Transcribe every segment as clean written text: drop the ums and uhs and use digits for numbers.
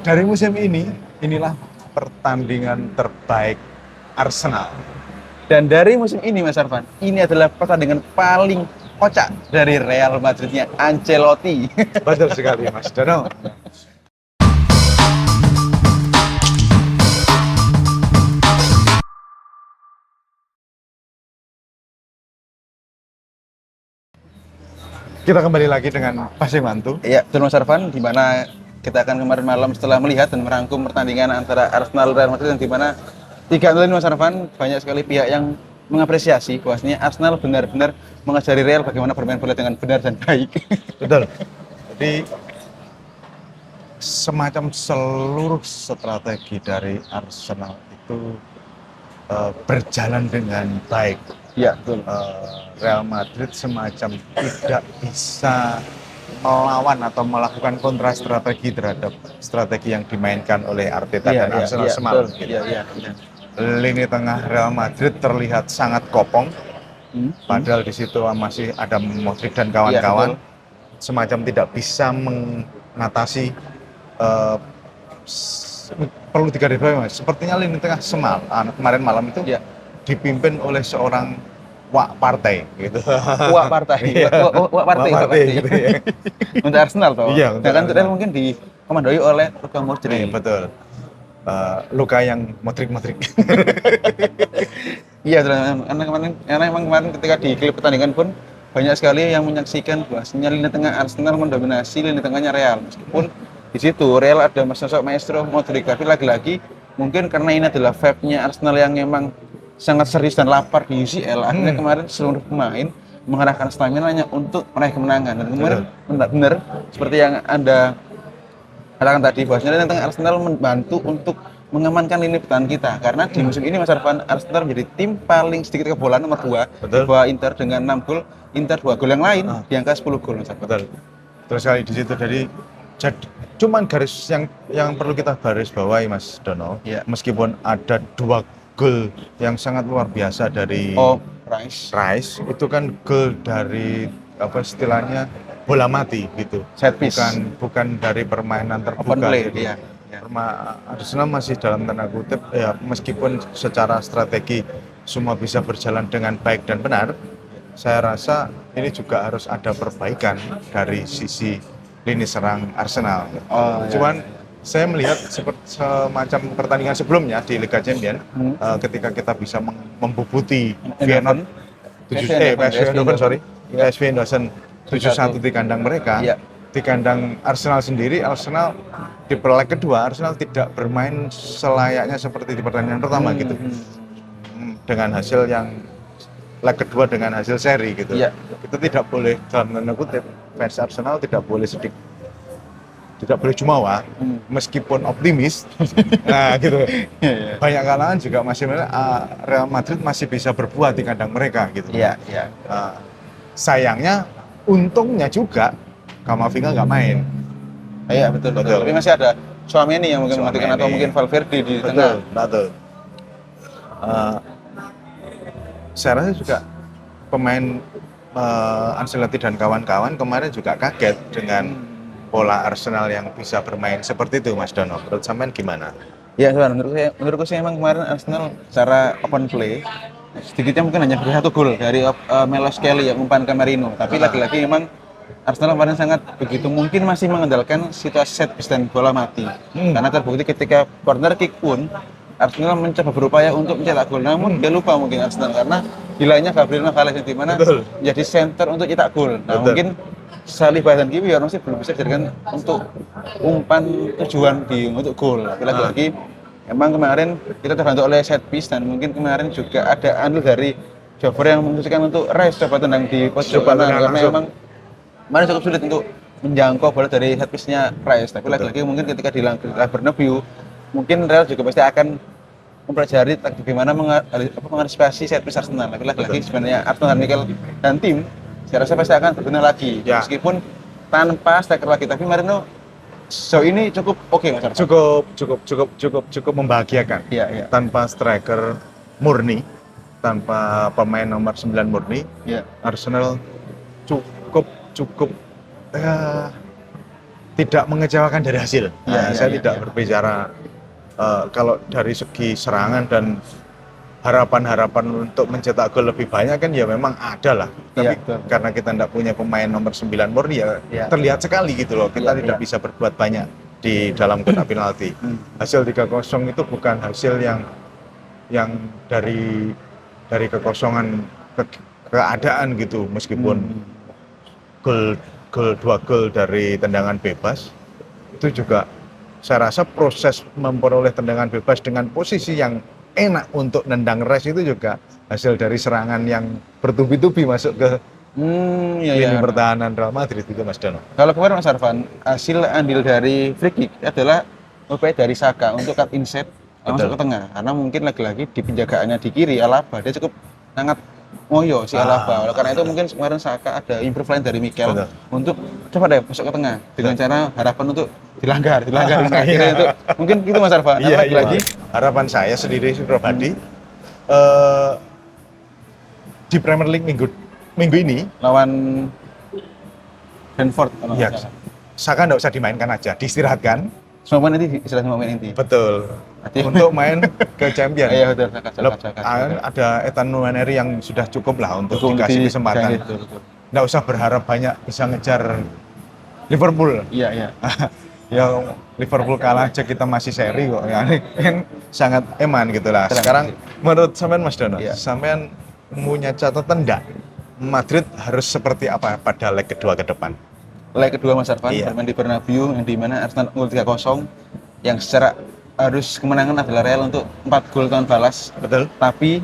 dari musim ini, inilah pertandingan terbaik Arsenal. Dan dari musim ini Mas Arfan, ini adalah pertandingan paling kocak dari Real Madridnya Ancelotti. Betul sekali Mas Dono. Kita kembali lagi dengan Pasir Mantu. Iya, betul Mas Arfan, di mana kita akan kemarin malam setelah melihat dan merangkum pertandingan antara Arsenal dan Real Madrid, yang di mana 3-0 ini Mas Arfan, banyak sekali pihak yang mengapresiasi bahwasanya Arsenal benar-benar mengajari Real bagaimana bermain bola dengan benar dan baik. Betul. Jadi semacam seluruh strategi dari Arsenal itu berjalan dengan baik. Iya, betul. Real Madrid semacam tidak bisa melawan atau melakukan kontra strategi terhadap strategi yang dimainkan oleh Arteta dan Arsenal semalam. Betul. Iya. Lini tengah Real Madrid terlihat sangat kopong, padahal di situ masih ada Modric dan kawan-kawan. Semacam tidak bisa mengatasi perlu digarisbawahi Mas. Sepertinya lini tengah kemarin malam itu dipimpin oleh seorang wak partai gitu. Wak partai. Wak partai gitu ya. Untuk Arsenal toh. Iya, untuk kan Arsenal. mungkin dikomandoi oleh Luka Modric. Betul. Luka yang Modric. Iya, karena memang kemarin ketika di klip pertandingan pun banyak sekali yang menyaksikan bahwasanya lini tengah Arsenal mendominasi lini tengahnya Real. Meskipun di situ Real ada sosok maestro Modric, tapi lagi-lagi mungkin karena ini adalah vibe-nya Arsenal yang memang sangat serius dan lapar di UCL, akhirnya kemarin seluruh pemain mengerahkan stamina-nya untuk meraih kemenangan. Dan kemarin benar seperti yang Anda katakan tadi, bahwasanya lini tengah Arsenal membantu untuk mengamankan lini pertahanan kita, karena di musim ini Mas Arfan, Arsenal menjadi tim paling sedikit kebobolan nomor 2 di bawah Inter dengan 6 gol, Inter 2 gol, yang lain di angka 10 gol Mas Arfan. Betul. Terus sekali di situ jadi cuman garis yang perlu kita garis bawahi Mas Dono, meskipun ada 2 gol yang sangat luar biasa dari Rice, itu kan gol dari apa istilahnya bola mati gitu, set piece, bukan dari permainan terbuka. Open play, Arsenal masih dalam tanda kutip ya, meskipun secara strategi semua bisa berjalan dengan baik dan benar, saya rasa ini juga harus ada perbaikan dari sisi lini serang Arsenal. Cuman saya melihat seperti semacam pertandingan sebelumnya di Liga Champions, ketika kita bisa membubuti Feyenoord PSV Eindhoven 7-1 di kandang mereka. Di kandang Arsenal sendiri, Arsenal di leg kedua Arsenal tidak bermain selayaknya seperti di pertandingan pertama gitu. Dengan hasil yang leg kedua dengan hasil seri gitu. Itu tidak boleh, dalam tanda kutip, fans Arsenal tidak boleh jumawa, meskipun optimis. Nah gitu. Banyak kalangan juga masih Real Madrid masih bisa berbuat di kandang mereka gitu. Sayangnya, untungnya juga Camavinga nggak main. Iya betul. Tapi masih ada Tchouaméni yang mungkin menggantikan, atau mungkin Valverde di tengah. Betul. Saya rasa juga pemain Ancelotti dan kawan-kawan kemarin juga kaget dengan pola Arsenal yang bisa bermain seperti itu, Mas Dono. Menurut sampean gimana? Ya, menurutku sih memang kemarin Arsenal secara open play sedikitnya mungkin hanya beri 1 gol dari Milos Kelly yang umpan ke Merino. Tapi lagi-lagi memang Arsenal kemarin sangat begitu mungkin masih mengandalkan situasi set piece dan bola mati. Karena terbukti ketika corner kick pun Arsenal mencoba berupaya untuk mencetak gol, namun dia lupa mungkin Arsenal karena hilangnya Gabriel Magalhaes yang dimana jadi center untuk cetak gol. Nah mungkin Salih dan Kiwior masih belum bisa dijadikan untuk umpan tujuan untuk gol. Tapi lagi-lagi emang kemarin kita terbantu oleh set piece, dan mungkin kemarin juga ada andil dari Jover yang memutuskan untuk Rice coba tendang di pojok kanan, karena memang kemarin cukup sulit untuk menjangkau bola dari set piece-nya Rice. Tapi lagi-lagi mungkin ketika di Bernabeu mungkin Real juga pasti akan mempelajari bagaimana mengantisipasi set piece Arsenal. Tapi lagi-lagi sebenarnya Arsenal dan Mikel dan tim saya rasa pasti akan berbenah lagi, meskipun tanpa striker lagi. Tapi Marino sejauh ini cukup oke, Mas Arfan. Cukup membahagiakan. Tanpa striker murni, tanpa pemain nomor 9 murni, Arsenal cukup tidak mengecewakan dari hasil. Saya iya, tidak iya. berbicara kalau dari segi serangan dan harapan-harapan untuk mencetak gol lebih banyak kan ya memang ada lah. Tapi Iya, betul. karena kita tidak punya pemain nomor 9 murni ya Iya. terlihat sekali gitu loh. Kita Iya, tidak iya. bisa berbuat banyak di dalam kotak penalti. Hasil 3-0 itu bukan hasil yang dari kekosongan keadaan gitu, meskipun gol 2 gol dari tendangan bebas itu juga saya rasa proses memperoleh tendangan bebas dengan posisi yang enak untuk nendang res itu juga hasil dari serangan yang bertubi-tubi masuk ke Iya, lini iya. pertahanan Real Madrid itu Mas Dono. Kalau kemarin Mas Arfan, hasil andil dari free kick adalah upaya dari Saka untuk cut inside masuk ke tengah. Karena mungkin lagi-lagi di penjagaannya di kiri Alaba dia cukup sangat ngoyo si Alaba. Oleh karena itu mungkin kemarin Saka ada improve line dari Mikel Betul. untuk coba deh masuk ke tengah dengan cara harapan untuk dilanggar Iya. akhirnya itu mungkin gitu Mas Arfan. Iya, Lagi-lagi harapan saya sendiri pribadi di Premier League minggu ini lawan Brentford kalau ya nggak salah. Saka nggak usah dimainkan aja, diistirahatkan. Semua pemain inti, istilah semua pemain inti. Betul. Berarti- Untuk main ke Champion. Iya betul, Saka. Ada Ethan Nwaneri yang sudah cukup lah untuk Betul, dikasih kesempatan. betul, betul. Nggak usah berharap banyak bisa ngejar Liverpool. Iya, iya. Yang Liverpool kalah aja kita masih seri kok. Ya, ini kan sangat eman gitu lah. Tenang. Sekarang menurut sampean Mas Dono, Iya. sampean punya catatan enggak Madrid harus seperti apa pada leg kedua ke depan? Leg kedua Mas Arfan Iya. bermain di Bernabeu yang di mana Arsenal unggul 3-0 yang secara harus kemenangan adalah Real untuk 4 gol tanpa balas. Betul? Tapi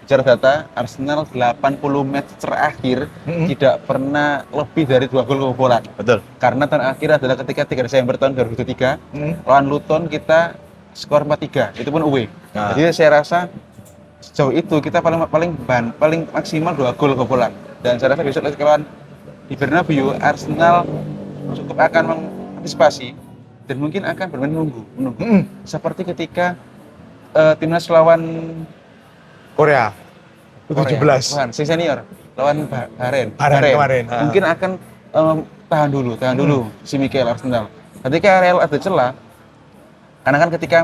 bicara data Arsenal 80 match terakhir tidak pernah lebih dari 2 gol kebobolan. Betul. Karena terakhir adalah ketika 3 Desember tahun 2003 lawan Luton kita skor 4-3 itu pun away. Nah. Jadi saya rasa sejauh itu kita paling maksimal 2 gol kebobolan. Dan saya rasa besok lawan di Bernabeu Arsenal cukup akan mengantisipasi dan mungkin akan bermain menunggu. Seperti ketika timnas lawan Korea. U17. Bukan, si senior lawan Bahrain. Kemarin. Mungkin akan tahan dulu si Mikel Arsenal. Ketika Real ada celah, karena kan ketika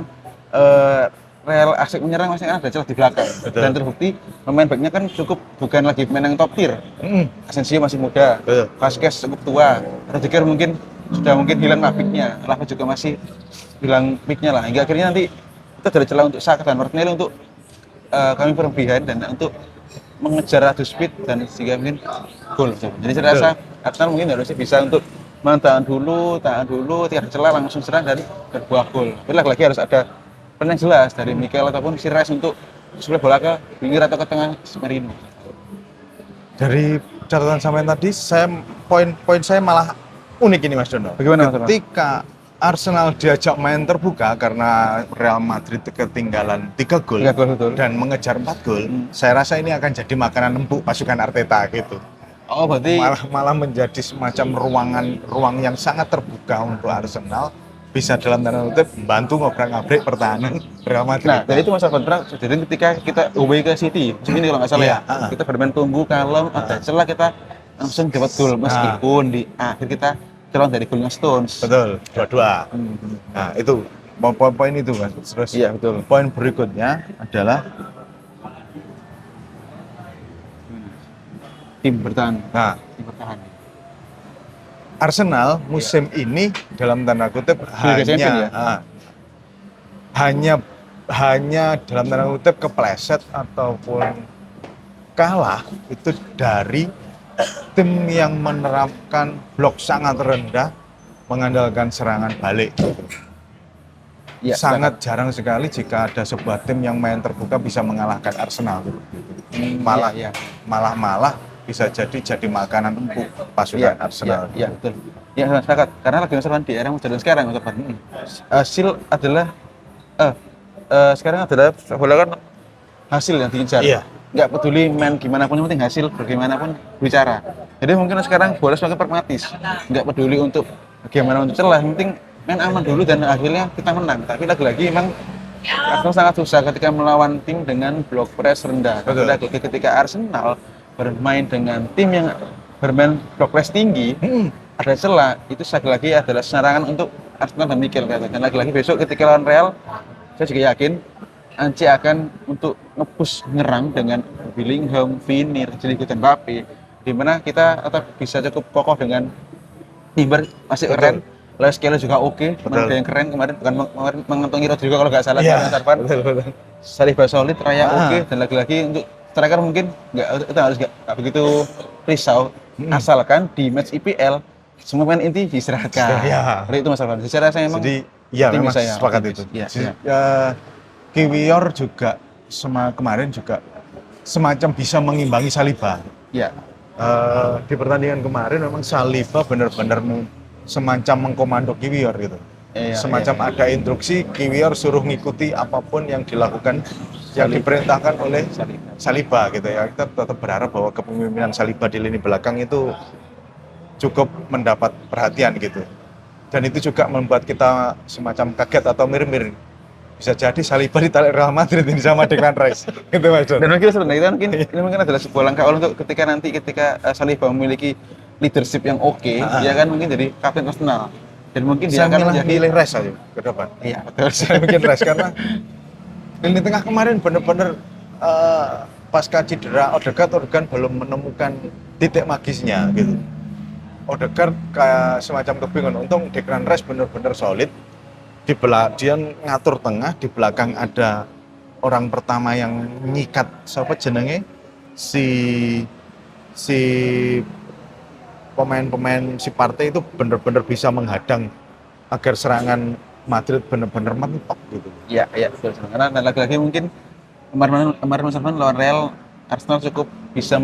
Real asik menyerang masih ada celah di belakang. Betul. Dan terbukti pemain backnya kan cukup bukan lagi pemain yang top tier. Asensio masih muda, Betul. Vasquez cukup tua, Rudiger mungkin sudah hilang lah picknya, Alaba juga masih hilang picknya lah. Hingga akhirnya nanti kita ada celah untuk Saka dan Martinelli untuk kami berlebihan dan untuk mengejar adu speed dan sehingga mungkin gol. Jadi saya rasa Arsenal mungkin harusnya bisa untuk tahan dulu, tidak ada celah langsung serang dan berbuah gol. Tapi lagi harus ada plan yang jelas dari Mikel ataupun si Rice untuk suplai bola ke pinggir atau ke tengah Merino. Dari catatan sampean tadi, poin saya malah unik ini Mas Dono. Bagaimana, Mas Dono? Ketika Arsenal diajak main terbuka karena Real Madrid ketinggalan 3 gol 3 gol, betul. dan mengejar 4 gol, saya rasa ini akan jadi makanan empuk pasukan Arteta gitu. Oh, berarti Malah menjadi semacam ruang yang sangat terbuka untuk Arsenal, bisa dalam tanda kutip membantu ngobrak-ngabrik pertahanan Real Madrid. nah, dari itu Mas Alvan pernah jadi ketika kita away ke City, ini kalau nggak salah Iya, ya, kita bermain tunggu kalem, ada celah kita langsung dapat gol meskipun di akhir kita celah dari golnya Stones. Betul, 2-2. Nah, itu poin-poin itu Mas. Terus Iya, betul. poin berikutnya adalah Tim bertahan. nah, Tim bertahan. Arsenal musim ini dalam tanda kutip Liga Champions ya? hanya dalam tanda kutip kepleset ataupun kalah itu dari tim yang menerapkan blok sangat rendah mengandalkan serangan balik. Iya, Sangat jarang sekali jika ada sebuah tim yang main terbuka bisa mengalahkan Arsenal. iya. Malah bisa jadi makanan empuk pasukan Arsenal. Iya, betul. Iya, saya sepakat. Karena lagi masalah di era modern sekarang, Mas Alvan. Hasil adalah sekarang adalah bola kan hasil yang diincar. Iya. Nggak peduli main gimana pun, yang penting hasil bagaimanapun bicara. Jadi mungkin sekarang bola semakin pragmatis. Nggak peduli untuk bagaimana untuk celah, yang penting main aman dulu dan akhirnya kita menang. Tapi lagi-lagi memang Arsenal sangat susah ketika melawan tim dengan blok press rendah. Betul. Ketika Arsenal bermain dengan tim yang bermain blok press tinggi, ada celah, itu lagi-lagi adalah serangan untuk Arsenal dan Mikel kata. Dan lagi-lagi besok ketika lawan Real, saya juga yakin Anci akan untuk nge-push nyerang dengan Bellingham, Vinir, Giroud dan Mbappe, di mana kita tetap bisa cukup kokoh dengan Timber masih Betul. keren, Lewis Kelly juga oke, Betul. ada yang keren kemarin bukan mengantongi Rodrigo kalau nggak salah Iya, kemarin Sarvan. betul. Saliba solid, Raya Ah. oke, dan lagi-lagi untuk striker mungkin kita harus nggak begitu risau, Hmm. asalkan di match IPL semua pemain inti diistirahatkan. Ya. Seperti itu Mas Arfan. Secara saya emang Jadi ya optimis memang saya, sepakat optimis. itu. Iya, Jadi, iya. Kiwior juga kemarin juga semacam bisa mengimbangi Saliba. Iya, Di pertandingan kemarin memang Saliba benar-benar semacam mengkomando Kiwior gitu. Iya, Semacam iya. ada instruksi Kiwior suruh ngikuti apapun yang dilakukan yang diperintahkan oleh Saliba gitu ya. Kita tetap berharap bahwa kepemimpinan Saliba di lini belakang itu cukup mendapat perhatian gitu. Dan itu juga membuat kita semacam kaget atau mir-mir. Bisa jadi Saliba ditarik Real Madrid ini sama Declan Rice. Gitu Mas Don. Dan mungkin sebenarnya itu mungkin ini mungkin adalah sebuah langkah awal untuk ketika Saliba memiliki leadership yang oke, dia kan mungkin jadi kapten Arsenal. Dan mungkin dia Saya akan menjadi milih Rice aja ke depan. Iya, betul. Saya bikin Rice karena lini tengah kemarin benar-benar pasca cedera Odegaard belum menemukan titik magisnya gitu. Odegaard kayak semacam kebingungan. Untung Declan Rice benar-benar solid. Dia ngatur tengah, di belakang ada orang pertama yang nyikat siapa jenenge si pemain-pemain si partai itu benar-benar bisa menghadang agar serangan Madrid benar-benar mentok gitu. Iya, iya, betul. Karena dan lagi-lagi mungkin kemarin Mas Arfan lawan Real, Arsenal cukup bisa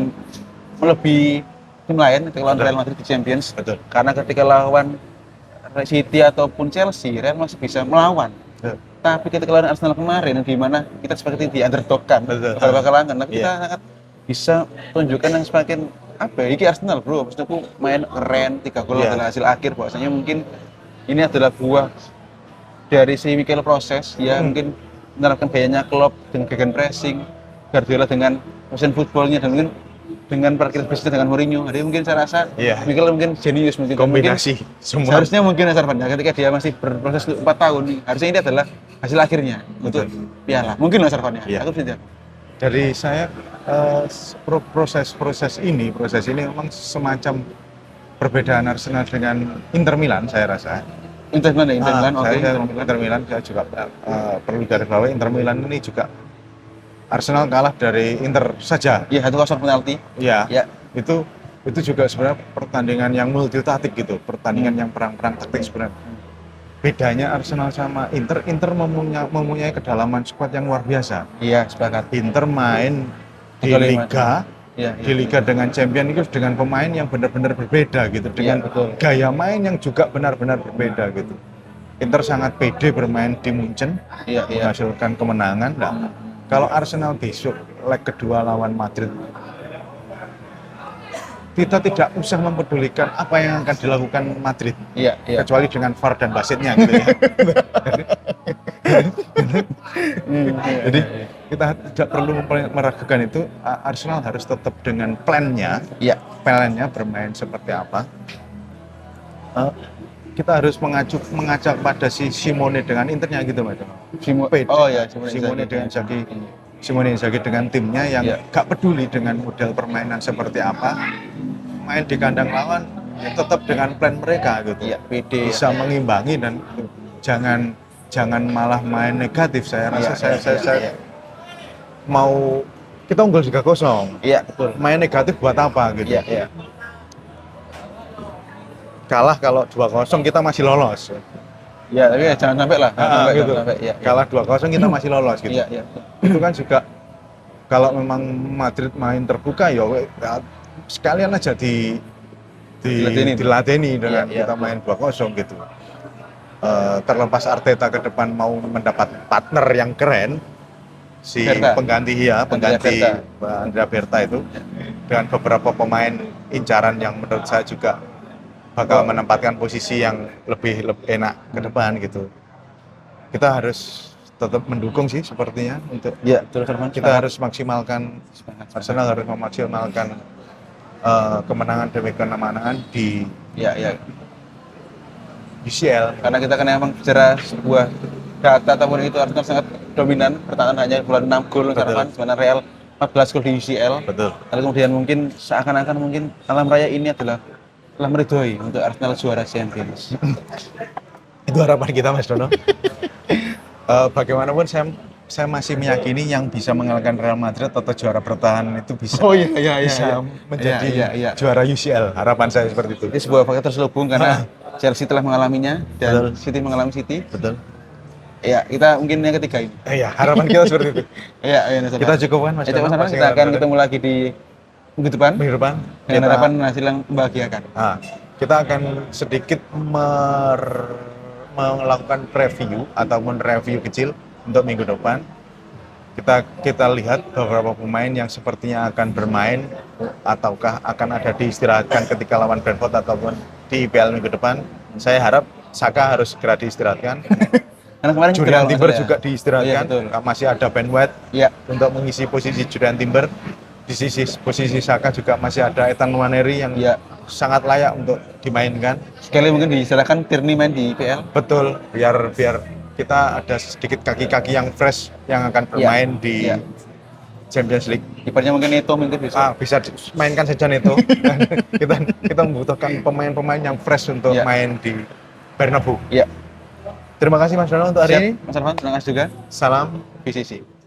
melebihi tim lain ketika lawan Betul. Real Madrid di Champions. Betul. Karena ketika lawan City ataupun Chelsea, Real masih bisa melawan. Betul. Tapi ketika lawan Arsenal kemarin, di mana kita seperti di underdog-kan Betul. beberapa kalangan, tapi Iya. kita sangat bisa tunjukkan yang semakin apa ya, ini Arsenal bro, maksudku main keren, 3 gol Iya. adalah hasil akhir, bahwasanya mungkin ini adalah buah dari si Mikel proses, ya mungkin menerapkan gayanya Klopp dengan gegen pressing, Guardiola dengan mesin footballnya, dan mungkin dengan parkir bisnya dengan Mourinho. Jadi mungkin saya rasa Iya. Mikel mungkin jenius mungkin. Dan Kombinasi mungkin, semua. seharusnya mungkin Mas Arfan, ketika dia masih berproses 4 tahun nih, harusnya ini adalah hasil akhirnya untuk piala. Mungkin Mas Arfan ya. Iya. Aku setuju. Dari saya proses ini memang semacam perbedaan Arsenal dengan Inter Milan saya rasa. Inter Milan, Inter Milan, oke. Inter Milan saya juga perlu garis bawahi Inter Milan ini juga Arsenal kalah dari Inter saja. Iya, 1-0 penalti. Ya, Ya. itu juga sebenarnya pertandingan yang multi taktik gitu, pertandingan yang perang-perang taktik sebenarnya. Bedanya Arsenal sama Inter mempunyai kedalaman skuad yang luar biasa. Iya, sepakat. Inter main di Betul, liga, Iya, di liga dengan champion itu dengan pemain yang benar-benar berbeda gitu, dengan betul. gaya main yang juga benar-benar berbeda gitu. Inter sangat pede bermain di Munchen, Iya, iya. menghasilkan kemenangan. Nah, kalau Arsenal besok leg kedua lawan Madrid, kita tidak usah mempedulikan apa yang akan dilakukan Madrid, Iya, iya. kecuali dengan VAR dan wasitnya gitu ya. Jadi kita tidak perlu meragukan itu. Arsenal harus tetap dengan plannya bermain seperti apa. Kita harus mengajak pada si Simone dengan Internya gitu Mas. Oh ya, Simone dengan Inzaghi dengan timnya yang gak peduli dengan model permainan seperti apa, main di kandang lawan ya tetap dengan plan mereka gitu. Iya, PD. Bisa mengimbangi dan jangan malah main negatif. Saya rasa saya mau kita unggul 3-0. Iya, betul. Main negatif buat apa gitu. Iya, iya. Kalah kalau 2-0 kita masih lolos. Ya, tapi ya, jangan sampai lah. Gitu. Jangan sampai, ya. Kalah 2-0 kita masih lolos gitu. Iya, iya. Itu kan juga kalau memang Madrid main terbuka ya sekalian aja diladeni dengan kita main 2-0 gitu. Terlepas Arteta ke depan mau mendapat partner yang keren, si pengganti Andrea Berta itu dengan beberapa pemain incaran yang menurut saya juga bakal menempatkan posisi yang lebih enak ke depan gitu. Kita harus tetap mendukung sih sepertinya untuk kita harus maksimalkan Arsenal harus memaksimalkan kemenangan demi kemenangan di Iya, iya. UCL. Karena kita kan emang bicara sebuah data tahun itu Arsenal sangat dominan, bertahan hanya bulan 6 gol Betul. harapan, sebenarnya Real 14 gol di UCL. Betul. Lalu kemudian mungkin seakan-akan mungkin alam raya ini adalah telah meridhoi untuk Arsenal juara Champions. Itu harapan kita Mas Dono. Bagaimanapun saya masih meyakini yang bisa mengalahkan Real Madrid atau juara bertahan itu bisa Oh iya bisa menjadi iya. juara UCL. Harapan saya seperti itu. Ini sebuah fakta terselubung karena Chelsea telah mengalaminya dan Betul. City mengalami City. Betul. Ya, kita mungkin yang ketiga ini. Iya, harapan kita seperti itu. Iya, Kita cukupkan Mas Mas Dono. Sarwan, kita akan ketemu lagi di minggu depan minggu depan. dengan harapan hasil yang membahagiakan. Kita akan sedikit melakukan preview ataupun review kecil untuk minggu depan. Kita lihat beberapa pemain yang sepertinya akan bermain ataukah akan ada diistirahatkan ketika lawan Brentford ataupun di IPL minggu depan. Saya harap Saka harus segera diistirahatkan. Karena kemarin Julian Timber juga Iya, diistirahatkan. betul. Masih ada Ben White Iya, untuk mengisi posisi Julian Timber. Di sisi posisi Saka juga masih ada Ethan Nwaneri yang iya. sangat layak untuk dimainkan. Sekali mungkin diserahkan Tierney main di IPL. Betul, biar kita ada sedikit kaki-kaki yang fresh yang akan bermain di Iya. Champions League. Kipernya mungkin itu mungkin bisa. Bisa mainkan saja itu. kita membutuhkan pemain-pemain yang fresh untuk Iya. main di Bernabeu. Iya. Terima kasih Mas Dono untuk hari ini. Mas Arfan, terima kasih juga. Salam PCC.